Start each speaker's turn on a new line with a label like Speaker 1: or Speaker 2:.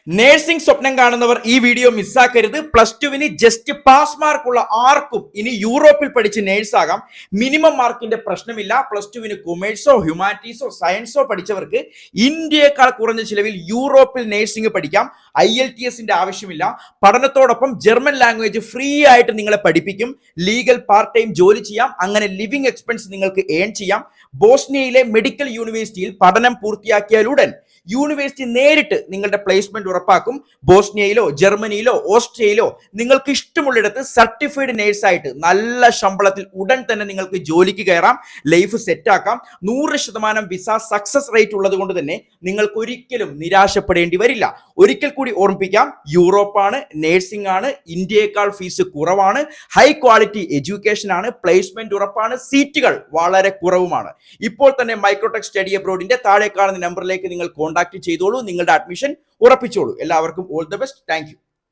Speaker 1: Nursing സ്വപ്നം കാണുന്നവർ ഈ വീഡിയോ മിസ്സാക്കരുത്. പ്ലസ് ടുവിന് ജസ്റ്റ് പാസ് മാർക്കുള്ള ആർക്കും ഇനി യൂറോപ്പിൽ പഠിച്ച് നേഴ്സ് ആകാം. മിനിമം മാർക്കിന്റെ പ്രശ്നമില്ല. പ്ലസ് ടുവിന് കൊമേഴ്സോ ഹ്യൂമാനിറ്റീസോ സയൻസോ പഠിച്ചവർക്ക് ഇന്ത്യയേക്കാൾ കുറഞ്ഞ ചിലവിൽ യൂറോപ്പിൽ നേഴ്സിംഗ് പഠിക്കാം. IELTS ആവശ്യമില്ല. പഠനത്തോടൊപ്പം ജർമ്മൻ ലാംഗ്വേജ് ഫ്രീ ആയിട്ട് നിങ്ങളെ പഠിപ്പിക്കും. ലീഗൽ പാർട്ട് ടൈം ജോലി ചെയ്യാം. അങ്ങനെ ലിവിംഗ് എക്സ്പെൻസ് നിങ്ങൾക്ക് ഏൺ ചെയ്യാം. ബോസ്നിയയിലെ മെഡിക്കൽ യൂണിവേഴ്സിറ്റിയിൽ പഠനം പൂർത്തിയാക്കിയാലുടൻ യൂണിവേഴ്സിറ്റി നേരിട്ട് നിങ്ങളുടെ പ്ലേസ്മെന്റ് ഉറപ്പാക്കും. ബോസ്നിയയിലോ ജർമ്മനിയിലോ ഓസ്ട്രിയയിലോ നിങ്ങൾക്ക് ഇഷ്ടമുള്ളിടത്ത് സർട്ടിഫൈഡ് നേഴ്സായിട്ട് നല്ല ശമ്പളത്തിൽ ഉടൻ തന്നെ നിങ്ങൾക്ക് ജോലിക്ക് കയറാം. ലൈഫ് സെറ്റ് ആക്കാം. 100% വിസ സക്സസ് റേറ്റ് ഉള്ളത് കൊണ്ട് തന്നെ നിങ്ങൾക്ക് ഒരിക്കലും നിരാശപ്പെടേണ്ടി വരില്ല. ഒരിക്കൽ കൂടി ഓർമ്മിപ്പിക്കാം, യൂറോപ്പാണ്, നേഴ്സിംഗ് ആണ്, ഇന്ത്യയേക്കാൾ ഫീസ് കുറവാണ്, ഹൈ ക്വാളിറ്റി എഡ്യൂക്കേഷൻ ആണ്, പ്ലേസ്മെന്റ് ഉറപ്പാണ്, സീറ്റുകൾ വളരെ കുറവുമാണ്. ഇപ്പോൾ തന്നെ മൈക്രോടെക് സ്റ്റഡി അബ്രോഡിന്റെ താഴെ കാണുന്ന നമ്പറിലേക്ക് നിങ്ങൾ കോൺടാക്ട് ചെയ്തോളൂ. നിങ്ങളുടെ അഡ്മിഷൻ ഉറപ്പിച്ചോളൂ. എല്ലാവർക്കും all the best. Thank you.